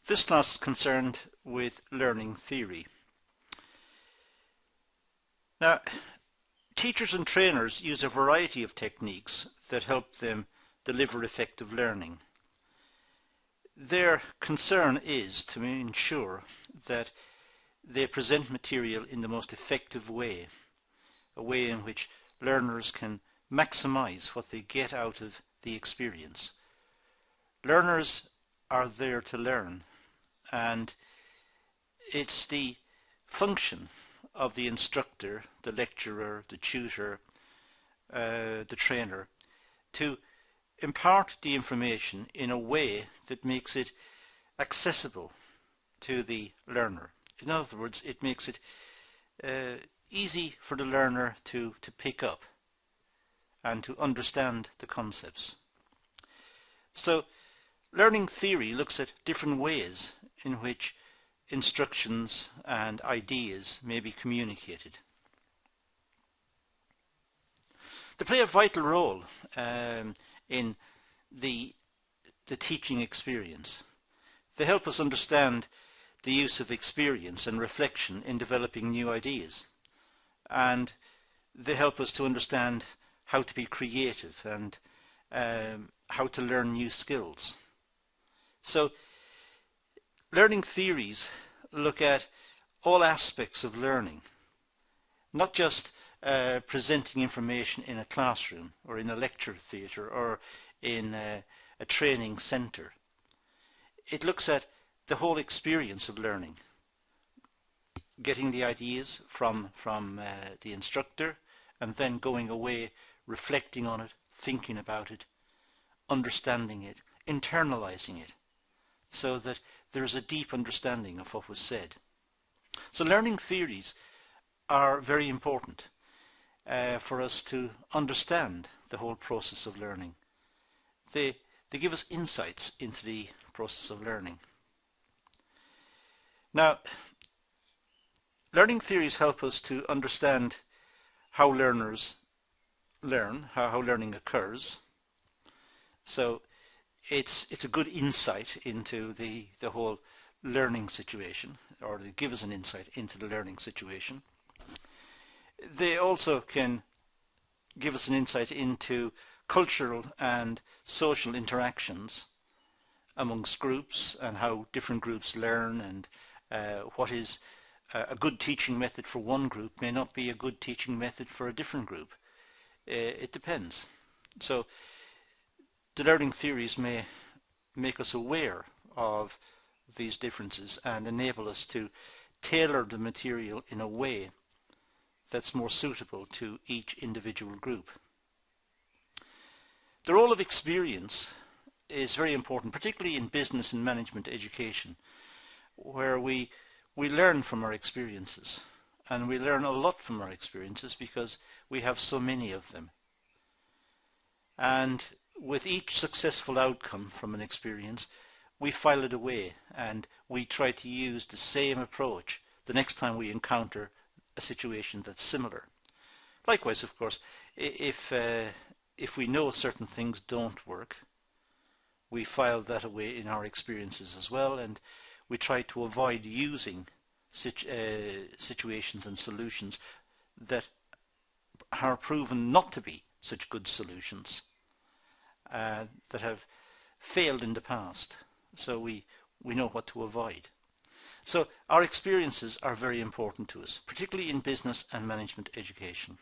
This class is concerned with learning theory. Now, teachers and trainers use a variety of techniques that help them deliver effective learning. Their concern is to ensure that they present material in the most effective way, a way in which learners can maximize what they get out of the experience. Learners are there to learn, and it's the function of the instructor, the lecturer, the tutor, the trainer, to impart the information in a way that makes it accessible to the learner. In other words, it makes it easy for the learner to pick up and to understand the concepts. So, learning theory looks at different ways in which instructions and ideas may be communicated. They play a vital role in the teaching experience. They help us understand the use of experience and reflection in developing new ideas, and they help us to understand how to be creative and how to learn new skills. So learning theories look at all aspects of learning, not just presenting information in a classroom or in a lecture theatre or in a training centre. It looks at the whole experience of learning, getting the ideas from the instructor and then going away, reflecting on it, thinking about it, understanding it, internalizing it, so that there is a deep understanding of what was said. So learning theories are very important for us to understand the whole process of learning. They give us insights into the process of learning. Now, learning theories help us to understand how learners learn, how learning occurs. So it's a good insight into the whole learning situation, or they give us an insight into the learning situation. They also can give us an insight into cultural and social interactions amongst groups and how different groups learn, and what is a good teaching method for one group may not be a good teaching method for a different group. It depends. So the learning theories may make us aware of these differences and enable us to tailor the material in a way that's more suitable to each individual group. The role of experience is very important, particularly in business and management education, where we learn from our experiences, and we learn a lot from our experiences because we have so many of them. And with each successful outcome from an experience, we file it away and we try to use the same approach the next time we encounter a situation that's similar. Likewise, of course, if we know certain things don't work, we file that away in our experiences as well, and we try to avoid using situations and solutions that are proven not to be such good solutions, that have failed in the past, so we know what to avoid. So our experiences are very important to us, particularly in business and management education.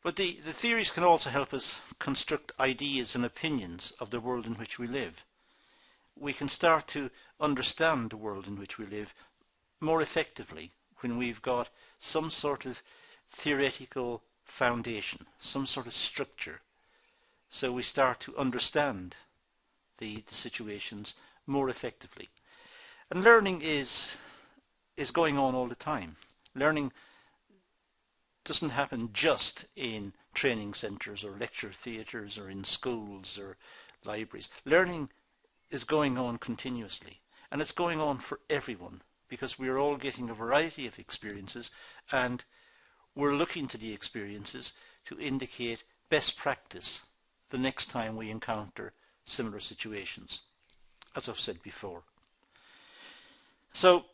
But the theories can also help us construct ideas and opinions of the world in which we live. We can start to understand the world in which we live more effectively when we've got some sort of theoretical foundation, some sort of structure. So we start to understand the situations more effectively. And learning is going on all the time. Learning doesn't happen just in training centres or lecture theatres or in schools or libraries. Learning is going on continuously, and it's going on for everyone, because we are all getting a variety of experiences, and we're looking to the experiences to indicate best practice the next time we encounter similar situations. as I've said before. So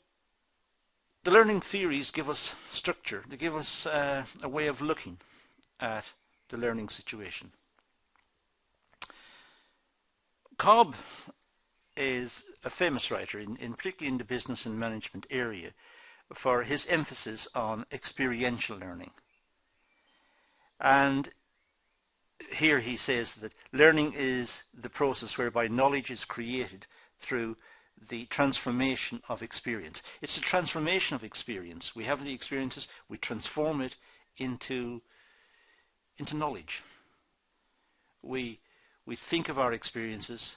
the learning theories give us structure. They give us a way of looking at the learning situation. Cobb is a famous writer, particularly in the business and management area, for his emphasis on experiential learning. And here he says that learning is the process whereby knowledge is created through the transformation of experience. It's the transformation of experience. We have the experiences, we transform it into knowledge. We think of our experiences,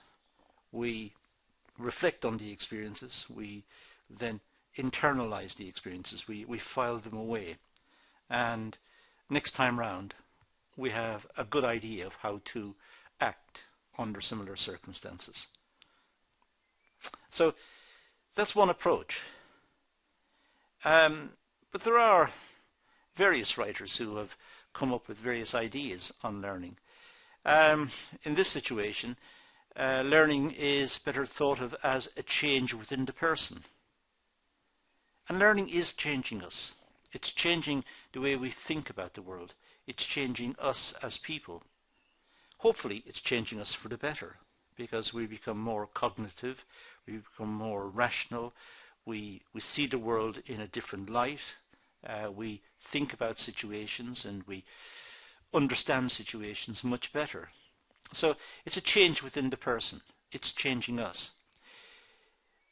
we reflect on the experiences, we then internalize the experiences, we file them away, and next time round we have a good idea of how to act under similar circumstances. So that's one approach. But there are various writers who have come up with various ideas on learning. In this situation, learning is better thought of as a change within the person. And learning is changing us. It's changing the way we think about the world. It's changing us as people. Hopefully it's changing us for the better, because we become more cognitive, we become more rational, we see the world in a different light, we think about situations and we understand situations much better. So it's a change within the person. It's changing us.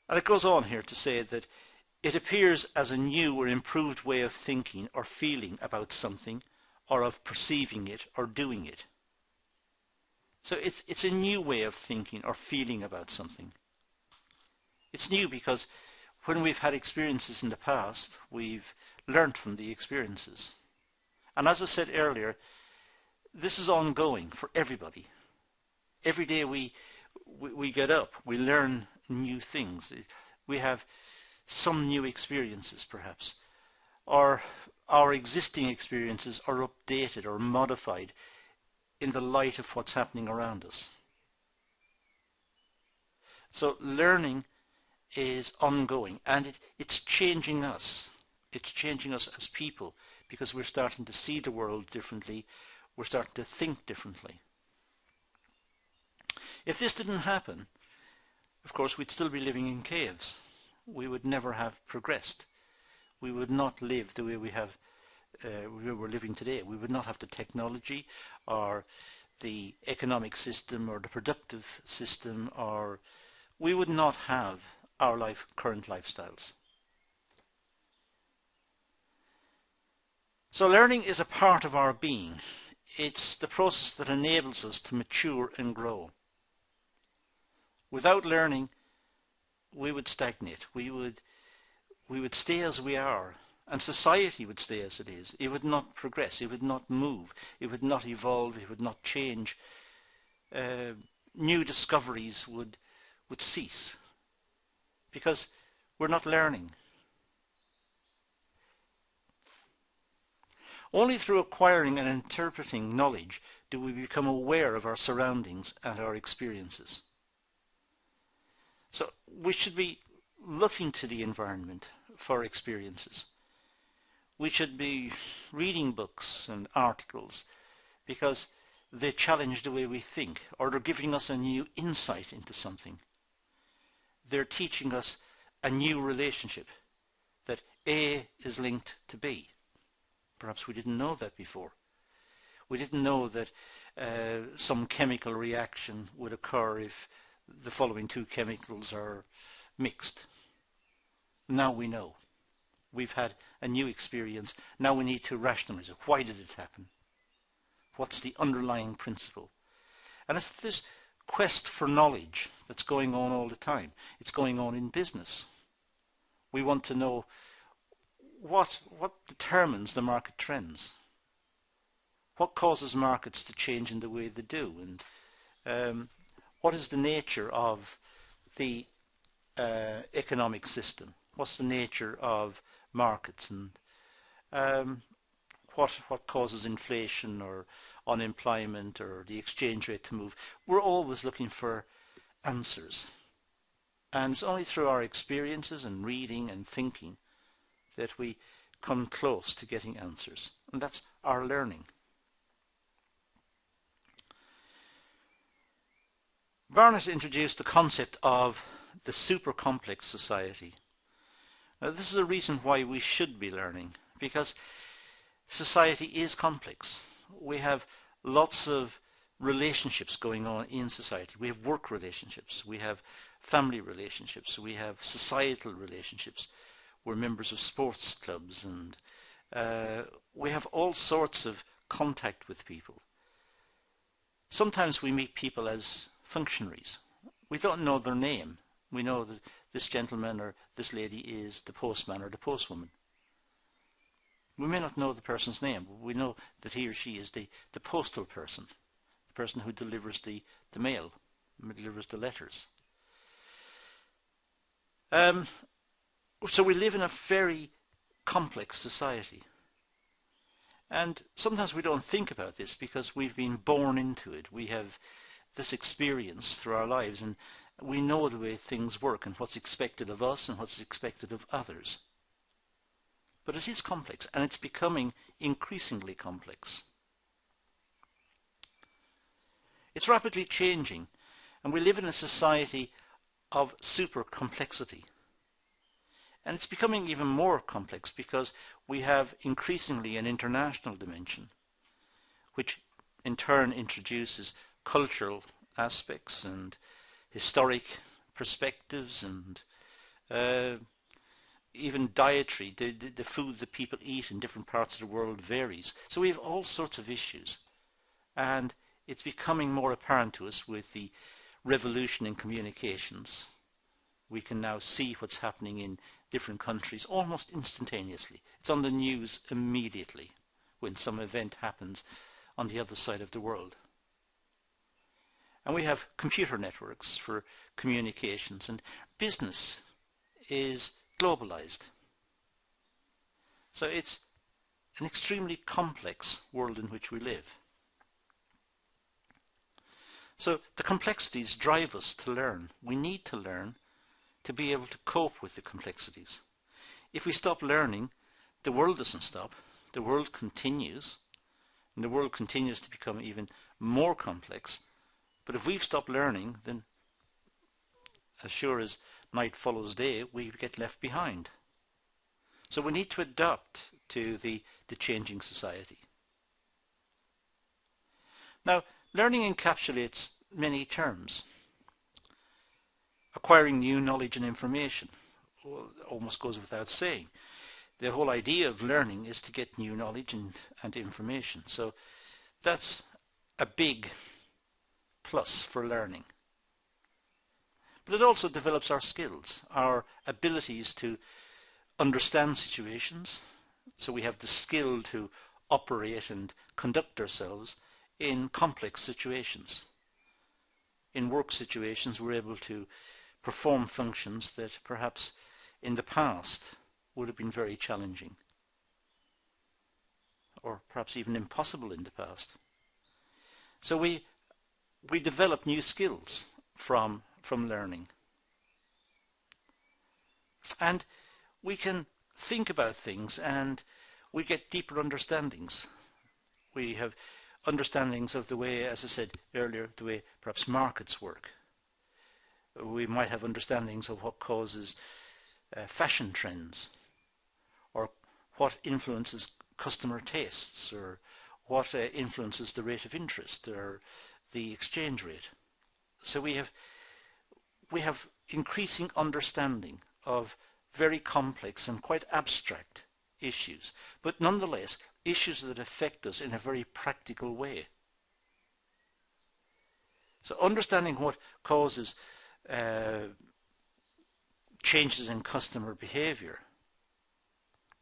And it goes on here to say that it appears as a new or improved way of thinking or feeling about something, or of perceiving it or doing it. So it's a new way of thinking or feeling about something. It's new because when we've had experiences in the past, we've learnt from the experiences. And as I said earlier, this is ongoing for everybody. Every day we get up, we learn new things. We have some new experiences perhaps, or our existing experiences are updated or modified in the light of what's happening around us. So learning is ongoing, and it's changing us. It's changing us as people, because we're starting to see the world differently. We're starting to think differently. If this didn't happen, of course, we'd still be living in caves. We would never have progressed. We would not live the way we're living today. We would not have the technology or the economic system or the productive system, or we would not have our current lifestyles. So learning is a part of our being. It's the process that enables us to mature and grow. Without learning, we would stagnate. We would stay as we are, and society would stay as it is. It would not progress. It would not move. It would not evolve. It would not change. New discoveries would cease, because we're not learning. Only through acquiring and interpreting knowledge do we become aware of our surroundings and our experiences. So we should be looking to the environment for experiences. We should be reading books and articles because they challenge the way we think, or they're giving us a new insight into something. They're teaching us a new relationship, that A is linked to B. Perhaps we didn't know that before. We didn't know that some chemical reaction would occur if the following two chemicals are mixed. Now we know. We've had a new experience. Now we need to rationalize it. Why did it happen? What's the underlying principle? And it's this quest for knowledge that's going on all the time. It's going on in business. We want to know what determines the market trends. What causes markets to change in the way they do, and what is the nature of the economic system? What's the nature of markets, and what causes inflation or unemployment or the exchange rate to move? We're always looking for answers. And it's only through our experiences and reading and thinking that we come close to getting answers. And that's our learning. Barnett introduced the concept of the super complex society. Now, this is a reason why we should be learning, because society is complex. We have lots of relationships going on in society. We have work relationships, we have family relationships, we have societal relationships. We're members of sports clubs, and we have all sorts of contact with people. Sometimes we meet people as functionaries. We don't know their name. We know that this gentleman or this lady is the postman or the postwoman. We may not know the person's name, but we know that he or she is the postal person, the person who delivers the mail, delivers the letters. So we live in a very complex society. And sometimes we don't think about this because we've been born into it. We have this experience through our lives, and we know the way things work and what's expected of us and what's expected of others. But it is complex, and it's becoming increasingly complex. It's rapidly changing, and we live in a society of super complexity. And it's becoming even more complex because we have increasingly an international dimension, which in turn introduces cultural aspects and historic perspectives and even dietary. The food that people eat in different parts of the world varies. So we have all sorts of issues, and it's becoming more apparent to us with the revolution in communications. We can now see what's happening in different countries almost instantaneously. It's on the news immediately when some event happens on the other side of the world. And we have computer networks for communications, and business is globalized. So it's an extremely complex world in which we live. So the complexities drive us to learn. We need to learn to be able to cope with the complexities. If we stop learning, the world doesn't stop. The world continues, and the world continues to become even more complex. But if we've stopped learning, then as sure as night follows day, we get left behind. So we need to adapt to the changing society. Now, learning encapsulates many terms. Acquiring new knowledge and information almost goes without saying. The whole idea of learning is to get new knowledge and information. So that's a big plus for learning. But it also develops our skills, our abilities to understand situations. So we have the skill to operate and conduct ourselves in complex situations. In work situations, we're able to perform functions that perhaps in the past would have been very challenging, or perhaps even impossible in the past. So we develop new skills from learning. And we can think about things, and we get deeper understandings. We have understandings of the way, as I said earlier, the way perhaps markets work. We might have understandings of what causes fashion trends, or what influences customer tastes, or what influences the rate of interest or the exchange rate. So we have increasing understanding of very complex and quite abstract issues, but nonetheless issues that affect us in a very practical way. So understanding what causes changes in customer behaviour,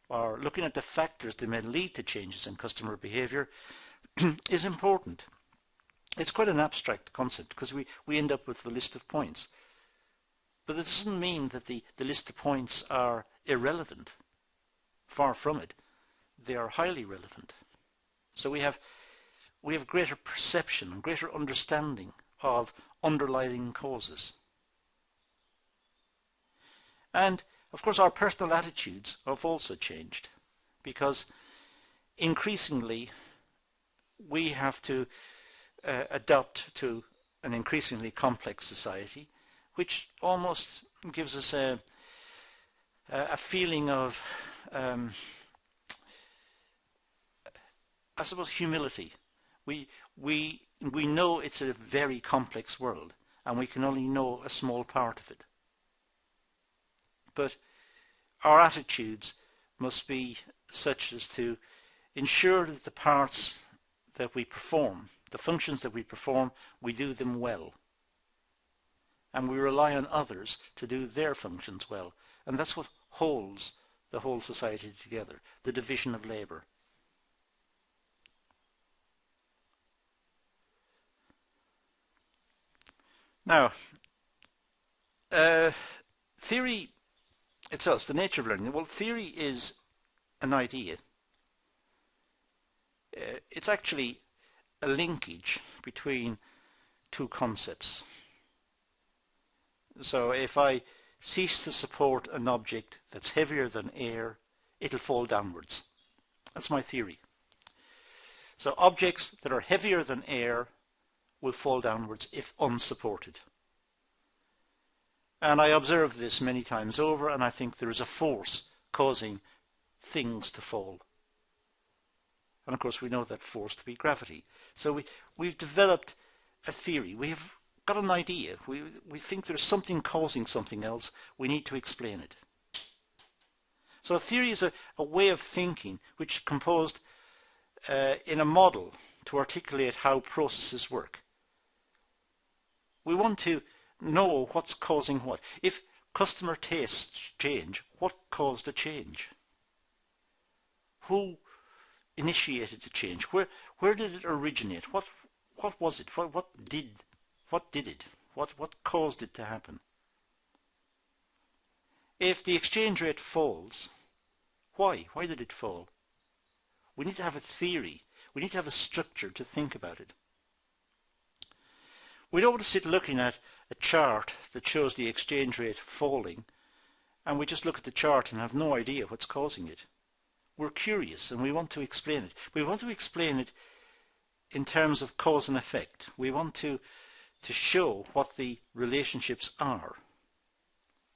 or looking at the factors that may lead to changes in customer behaviour is important. It's quite an abstract concept because we end up with the list of points. But it doesn't mean that the list of points are irrelevant. Far from it. They are highly relevant. So we have greater perception and greater understanding of underlying causes. And of course our personal attitudes have also changed, because increasingly we have to adapt to an increasingly complex society, which almost gives us a feeling of, I suppose, humility. We know it's a very complex world, and we can only know a small part of it. But our attitudes must be such as to ensure that the parts that we perform, the functions that we perform, we do them well. And we rely on others to do their functions well. And that's what holds the whole society together, the division of labour. Now, theory itself, the nature of learning. Well, theory is an idea. It's actually a linkage between two concepts. So if I cease to support an object that's heavier than air, it'll fall downwards. That's my theory. So objects that are heavier than air will fall downwards if unsupported. And I observe this many times over, and I think there is a force causing things to fall. And of course we know that force to be gravity. So we've developed a theory. We have got an idea. We think there's something causing something else. We need to explain it. So a theory is a way of thinking which is composed in a model to articulate how processes work. We want to know what's causing what. If customer tastes change, what caused the change? Who initiated the change? Where did it originate? What was it? What did it? What caused it to happen? If the exchange rate falls, why? Why did it fall? We need to have a theory. We need to have a structure to think about it. We don't want to sit looking at a chart that shows the exchange rate falling, and we just look at the chart and have no idea what's causing it. We're curious and we want to explain it. We want to explain it in terms of cause and effect. We want to show what the relationships are.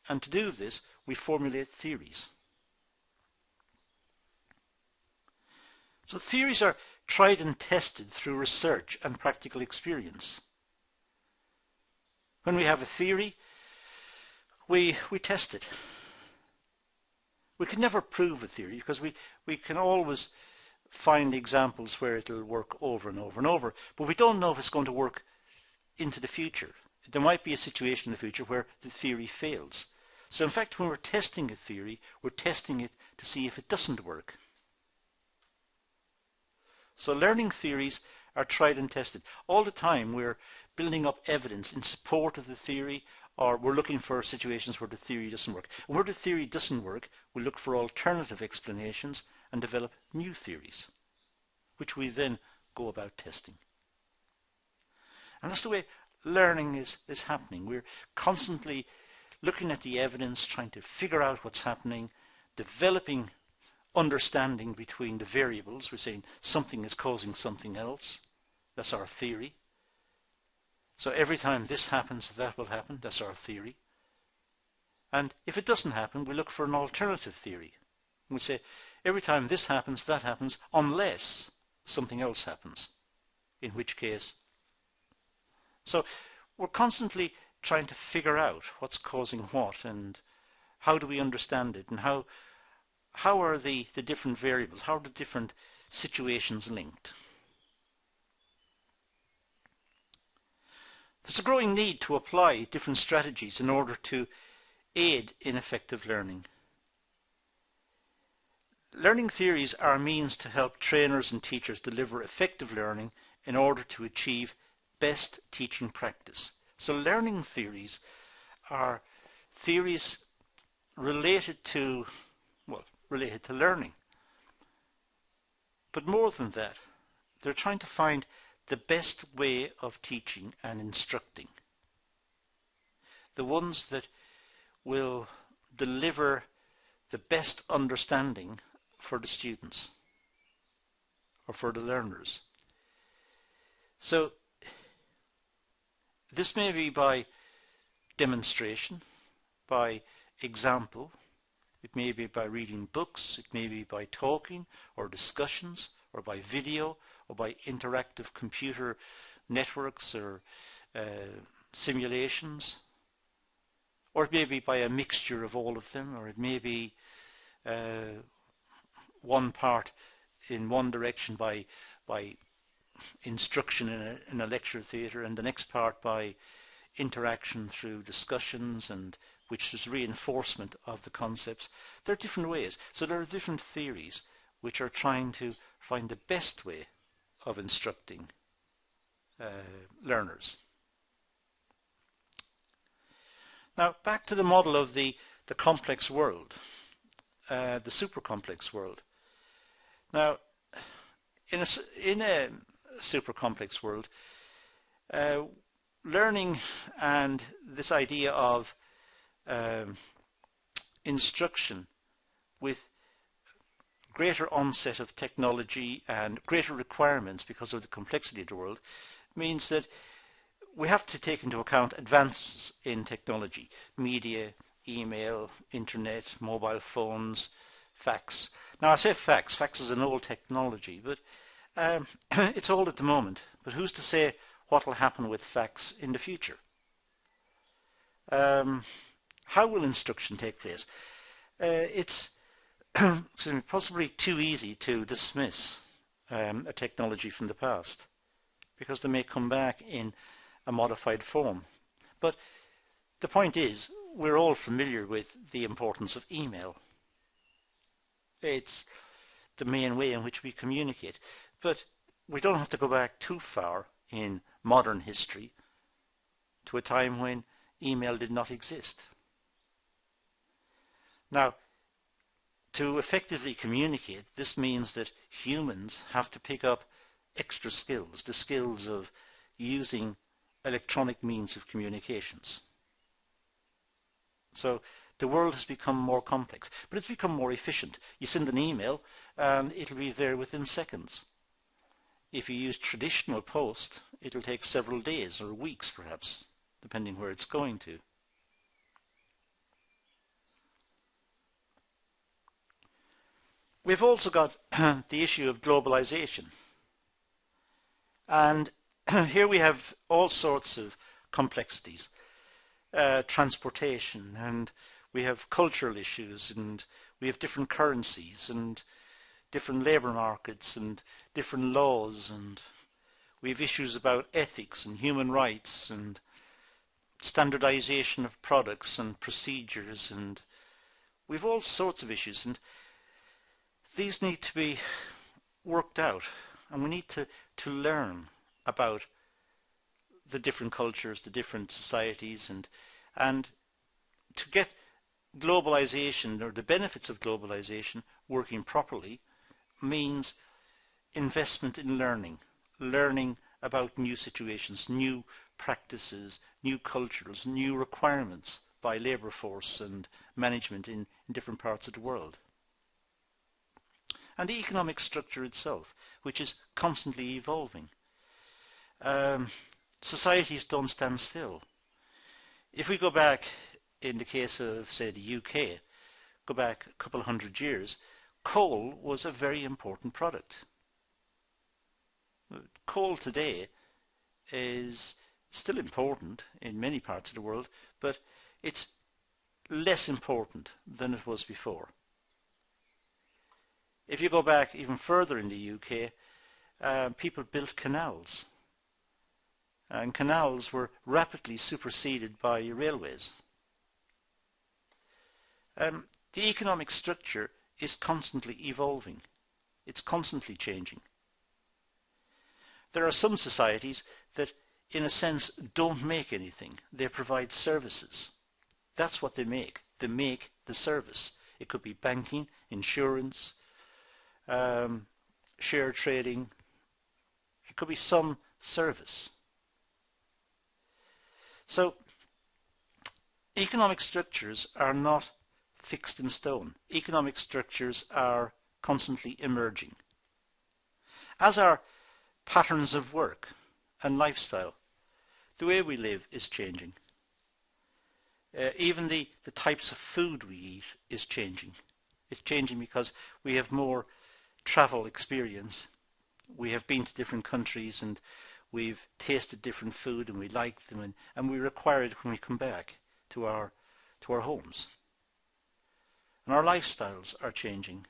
And to do this, we formulate theories. So theories are tried and tested through research and practical experience. When we have a theory, we test it. We can never prove a theory because we can always find examples where it'll work over and over and over, but we don't know if it's going to work into the future. There might be a situation in the future where the theory fails. So in fact, when we're testing a theory, we're testing it to see if it doesn't work. So learning theories are tried and tested. All the time we're building up evidence in support of the theory, or we're looking for situations where the theory doesn't work. And where the theory doesn't work, we look for alternative explanations and develop new theories, which we then go about testing. And that's the way learning is happening. We're constantly looking at the evidence, trying to figure out what's happening, developing understanding between the variables. We're saying something is causing something else. That's our theory. So every time this happens, that will happen. That's our theory. And if it doesn't happen, we look for an alternative theory. And we say, every time this happens, that happens, unless something else happens. In which case... So we're constantly trying to figure out what's causing what, and how do we understand it, and how are the different variables, how are the different situations linked. There's a growing need to apply different strategies in order to aid in effective learning. Learning theories are a means to help trainers and teachers deliver effective learning in order to achieve best teaching practice. So learning theories are theories related to learning. But more than that, they're trying to find the best way of teaching and instructing. The ones that will deliver the best understanding for the students or for the learners. So this may be by demonstration, by example, it may be by reading books, it may be by talking or discussions, or by video, or by interactive computer networks or simulations, or it may be by a mixture of all of them, or it may be one part in one direction by instruction in a lecture theatre, and the next part by interaction through discussions, and which is reinforcement of the concepts. There are different ways. So there are different theories which are trying to find the best way of instructing learners. Now back to the model of the complex world, the super complex world. Now in a super complex world, learning and this idea of instruction with greater onset of technology and greater requirements because of the complexity of the world means that we have to take into account advances in technology, media, email, internet, mobile phones, fax. Now I say fax is an old technology, but it's old at the moment, but who's to say what will happen with fax in the future? How will instruction take place? It's possibly too easy to dismiss a technology from the past because they may come back in a modified form. But the point is, we're all familiar with the importance of email. It's the main way in which we communicate. But we don't have to go back too far in modern history to a time when email did not exist. Now, to effectively communicate, this means that humans have to pick up extra skills, the skills of using electronic means of communications. So the world has become more complex, but it's become more efficient. You send an email and it'll be there within seconds. If you use traditional post, it'll take several days or weeks perhaps, depending where it's going to. We've also got the issue of globalization. And here we have all sorts of complexities. Transportation, and we have cultural issues, and we have different currencies, and different labour markets, and different laws, and we have issues about ethics and human rights, and standardization of products and procedures, and we have all sorts of issues. And these need to be worked out, and we need to learn about the different cultures, the different societies, and to get globalization, or the benefits of globalization, working properly means investment in learning about new situations, new practices, new cultures, new requirements by labour force and management in different parts of the world. And the economic structure itself, which is constantly evolving. Societies don't stand still. If we go back, in the case of, say, the UK, go back a couple of hundred years, coal was a very important product. Coal today is still important in many parts of the world, but it's less important than it was before. If you go back even further in the UK, people built canals. And canals were rapidly superseded by railways. The economic structure is constantly evolving. It's constantly changing. There are some societies that, in a sense, don't make anything. They provide services. That's what they make. They make the service. It could be banking, insurance, share trading. It could be some service. So economic structures are not fixed in stone. Economic structures are constantly emerging, as are patterns of work and lifestyle. The way we live is changing. Even the types of food we eat is changing. It's changing because we have more travel experience. We have been to different countries and we've tasted different food and we like them, and we require it when we come back to our homes. And our lifestyles are changing.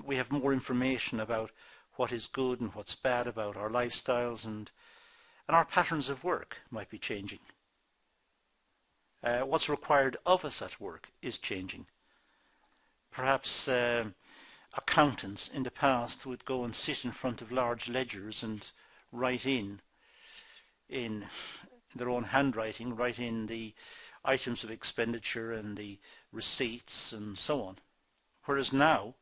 We have more information about what is good and what's bad about our lifestyles, and our patterns of work might be changing. What's required of us at work is changing. Perhaps accountants in the past would go and sit in front of large ledgers and write in their own handwriting, write in the items of expenditure and the receipts and so on. Whereas now,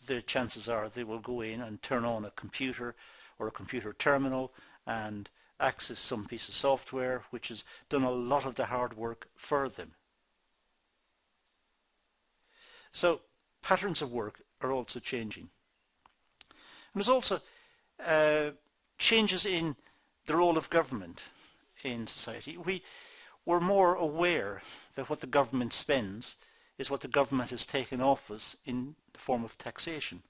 the chances are they will go in and turn on a computer or a computer terminal and access some piece of software which has done a lot of the hard work for them. So patterns of work are also changing. And there's also changes in the role of government in society. We're more aware that what the government spends is what the government has taken off us in the form of taxation.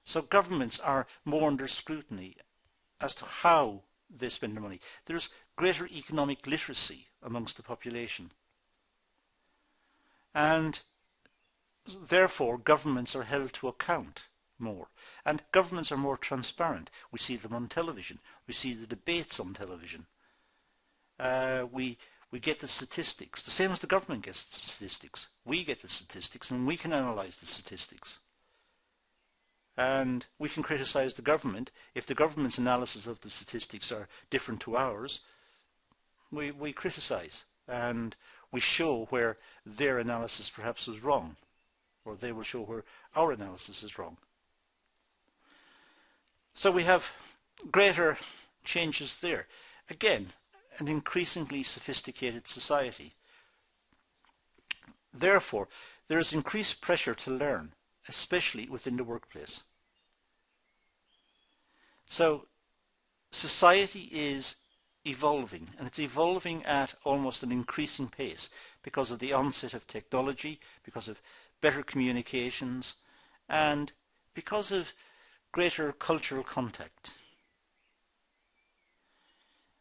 So governments are more under scrutiny as to how they spend their money. There's greater economic literacy amongst the population. And therefore governments are held to account more. And governments are more transparent. We see them on television. We see the debates on television. We get the statistics, the same as the government gets the statistics. We get the statistics and we can analyse the statistics. And we can criticise the government. If the government's analysis of the statistics are different to ours, we criticise and we show where their analysis perhaps was wrong, or they will show where our analysis is wrong. So we have greater changes there. Again, an increasingly sophisticated society. Therefore, there is increased pressure to learn, especially within the workplace. So society is evolving, and it's evolving at almost an increasing pace because of the onset of technology, because of better communications, and because of greater cultural contact.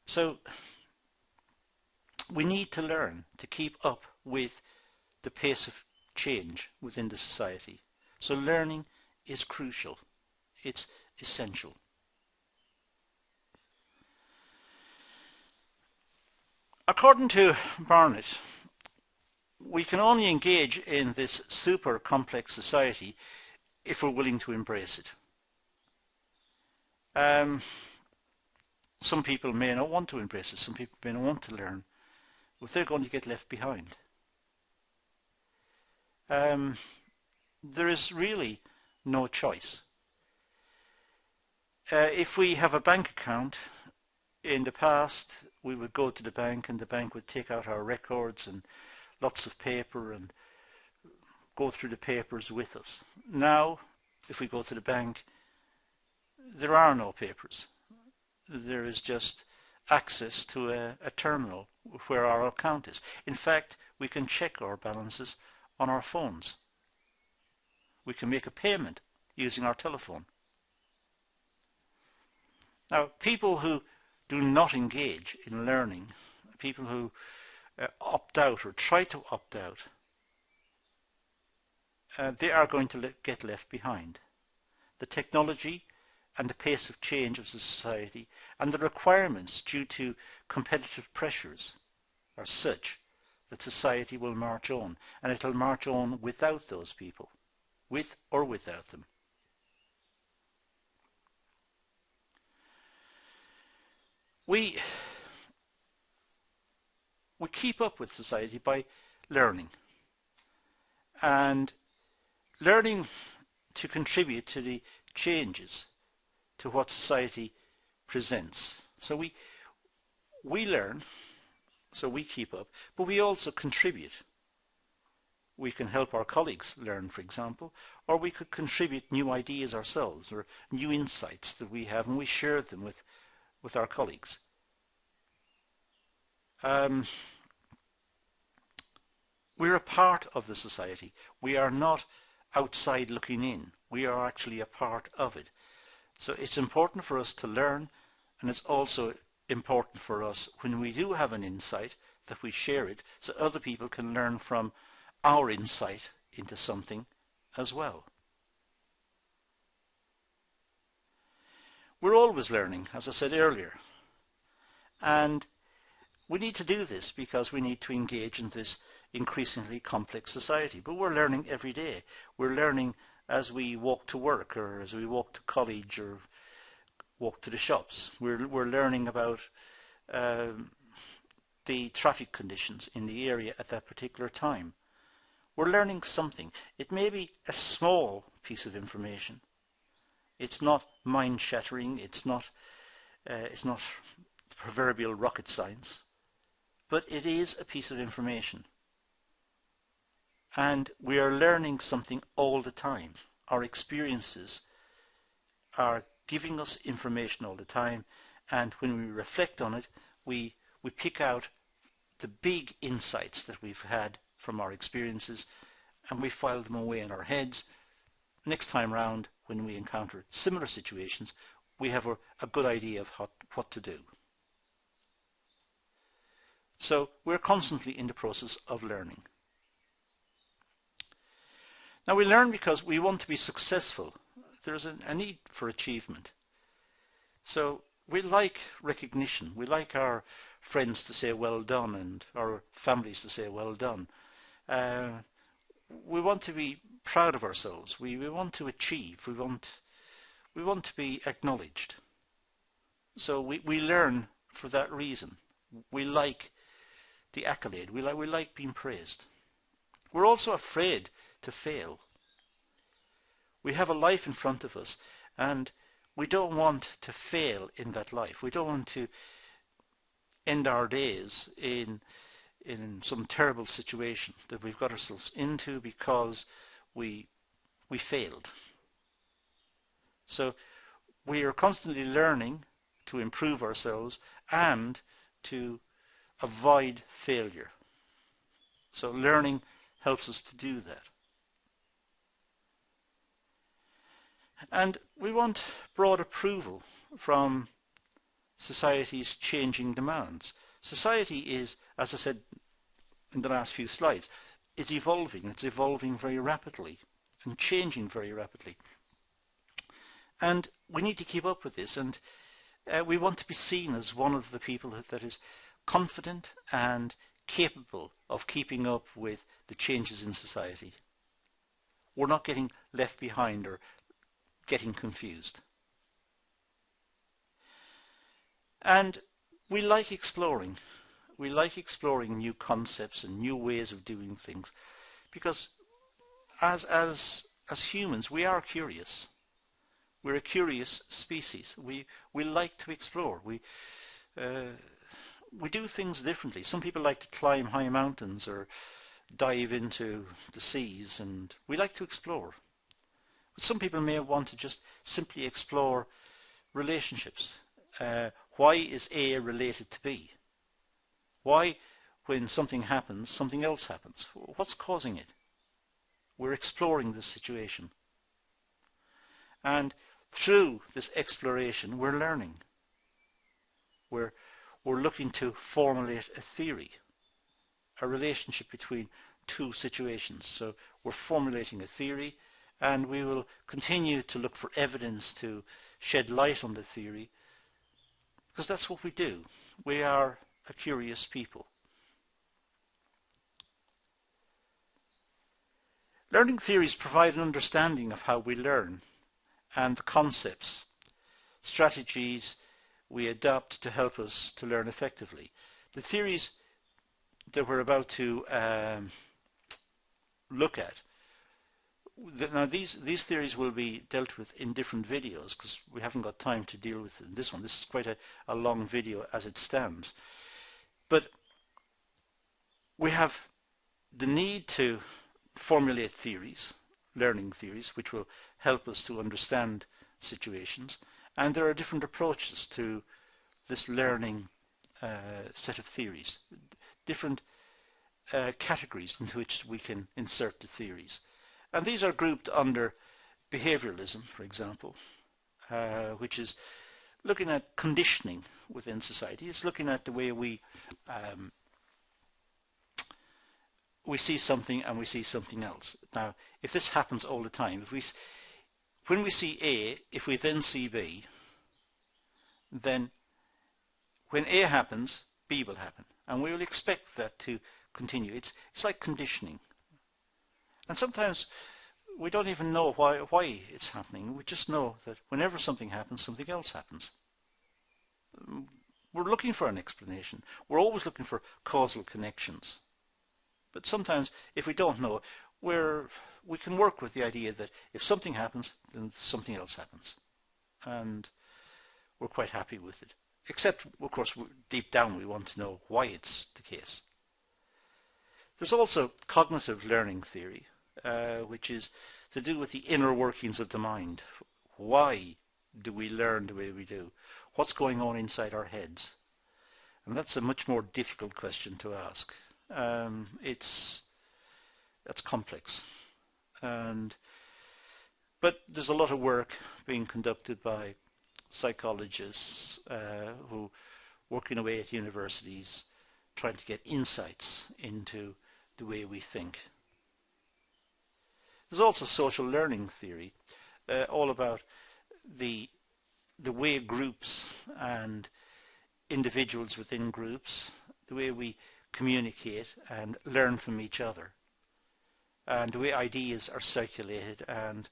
So we need to learn to keep up with the pace of change within the society. So learning is crucial. It's essential. According to Barnett, we can only engage in this super complex society if we're willing to embrace it. Some people may not want to embrace it. Some people may not want to learn. But they're going to get left behind. There is really no choice. If we have a bank account, in the past we would go to the bank and the bank would take out our records and lots of paper and go through the papers with us. Now, if we go to the bank, there are no papers. There is just access to a terminal where our account is. In fact, we can check our balances on our phones. We can make a payment using our telephone. Now, people who do not engage in learning, people who opt out or try to opt out, they are going to get left behind. The technology and the pace of change of the society and the requirements due to competitive pressures are such that society will march on, and it will march on without those people, with or without them. We keep up with society by learning, and learning to contribute to the changes to what society presents. So we learn So we keep up, but we also contribute. We can help our colleagues learn, for example, or we could contribute new ideas ourselves or new insights that we have, and we share them with our colleagues. We're a part of the society. We are not outside looking in. We are actually a part of it. So it's important for us to learn, and it's also important for us when we do have an insight that we share it so other people can learn from our insight into something as well. We're always learning, as I said earlier, and we need to do this because we need to engage in this increasingly complex society. But we're learning every day. We're learning as we walk to work, or as we walk to college, or walk to the shops. We're learning about the traffic conditions in the area at that particular time. We're learning something. It may be a small piece of information. It's not mind-shattering. It's not proverbial rocket science, but it is a piece of information. And we are learning something all the time. Our experiences are giving us information all the time, and when we reflect on it, we pick out the big insights that we've had from our experiences, and we file them away in our heads. Next time round, when we encounter similar situations, we have a good idea of what to do. So we're constantly in the process of learning. Now we learn because we want to be successful. There's a need for achievement. So we like recognition. We like our friends to say well done, and our families to say well done. We want to be proud of ourselves. We want to achieve. We want to be acknowledged. So we learn for that reason. We like the accolade. We like being praised. We're also afraid to fail. We have a life in front of us, and we don't want to fail in that life. We don't want to end our days in some terrible situation that we've got ourselves into because we failed. So we are constantly learning to improve ourselves and to avoid failure. So learning helps us to do that. And we want broad approval from society's changing demands. Society is, as I said in the last few slides, is evolving. It's evolving very rapidly and changing very rapidly. And we need to keep up with this, and we want to be seen as one of the people that is confident and capable of keeping up with the changes in society. We're not getting left behind or getting confused. And we like exploring. We like exploring new concepts and new ways of doing things because as humans we are curious. We're a curious species. We like to explore. We do things differently. Some people like to climb high mountains or dive into the seas, and we like to explore. But some people may want to just simply explore relationships. Why is A related to B? Why, when something happens, something else happens? What's causing it? We're exploring this situation. And through this exploration, we're learning. We're looking to formulate a theory, a relationship between two situations. So we're formulating a theory, and we will continue to look for evidence to shed light on the theory, because that's what we do. We are a curious people. Learning theories provide an understanding of how we learn and the concepts, strategies we adopt to help us to learn effectively. The theories that we're about to look at, now these theories will be dealt with in different videos because we haven't got time to deal with it in this one. This is quite a long video as it stands. But we have the need to formulate theories, learning theories, which will help us to understand situations, and there are different approaches to this learning set of theories, different categories into which we can insert the theories. And these are grouped under behaviourism, for example, which is looking at conditioning within society. It's looking at the way we see something and we see something else. Now, if this happens all the time, when we see A, if we then see B, then when A happens, B will happen, and we will expect that to continue. It's like conditioning, and sometimes we don't even know why it's happening. We just know that whenever something happens, something else happens. We're looking for an explanation. We're always looking for causal connections. But sometimes, if we don't know, we can work with the idea that if something happens, then something else happens. And we're quite happy with it. Except, of course, deep down we want to know why it's the case. There's also cognitive learning theory, which is to do with the inner workings of the mind. Why do we learn the way we do? What's going on inside our heads? And that's a much more difficult question to ask. That's complex, but there's a lot of work being conducted by psychologists who working away at universities trying to get insights into the way we think. There's also social learning theory, all about the way groups and individuals within groups, the way we communicate and learn from each other, and the way ideas are circulated, and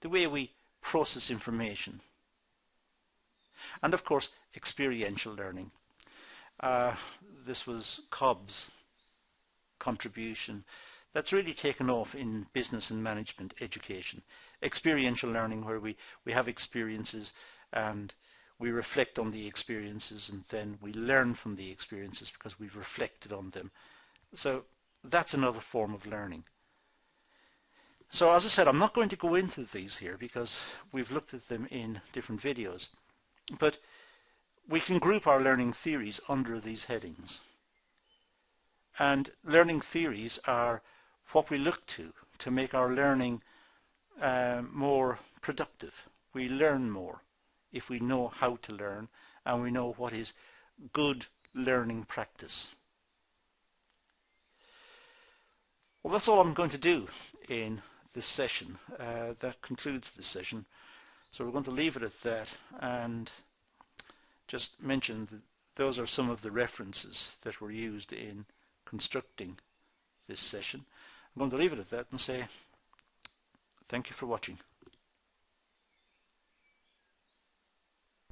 the way we process information. And of course, experiential learning. This was Cobb's contribution. That's really taken off in business and management education. Experiential learning, where we have experiences and we reflect on the experiences, and then we learn from the experiences because we've reflected on them. So that's another form of learning. So as I said, I'm not going to go into these here because we've looked at them in different videos. But we can group our learning theories under these headings. And learning theories are what we look to make our learning more productive. We learn more if we know how to learn and we know what is good learning practice. Well, that's all I'm going to do in this session. That concludes this session. So we're going to leave it at that and just mention that those are some of the references that were used in constructing this session. I'm going to leave it at that and say thank you for watching.